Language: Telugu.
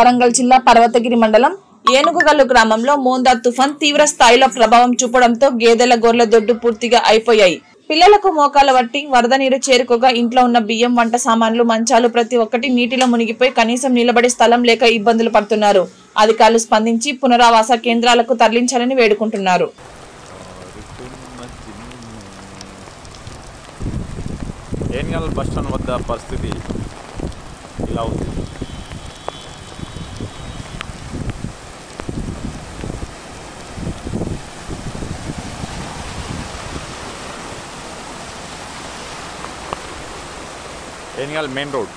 వరంగల్ జిల్లా పర్వతగిరి మండలం ఏనుగుగల్లు గ్రామంలో మోందా తుఫాన్ తీవ్ర స్థాయిలో ప్రభావం చూపడంతో గేదెల గొర్రెల దొడ్డు పూర్తిగా అయిపోయాయి. పిల్లలకు మోకాల వట్టి వరద నీరు చేరుకోగా ఇంట్లో ఉన్న బియ్యం, వంట సామాన్లు, మంచాలు ప్రతి ఒక్కటి నీటిలో మునిగిపోయి కనీసం నిలబడే స్థలం లేక ఇబ్బందులు పడుతున్నారు. అధికారులు స్పందించి పునరావాస కేంద్రాలకు తరలించాలని వేడుకుంటున్నారు. ఏనుగల్ బస్ స్టాండ్ వద్ద పరిస్థితి ఇలా ఉంది. ఏనుగల్ మెయిన్ రోడ్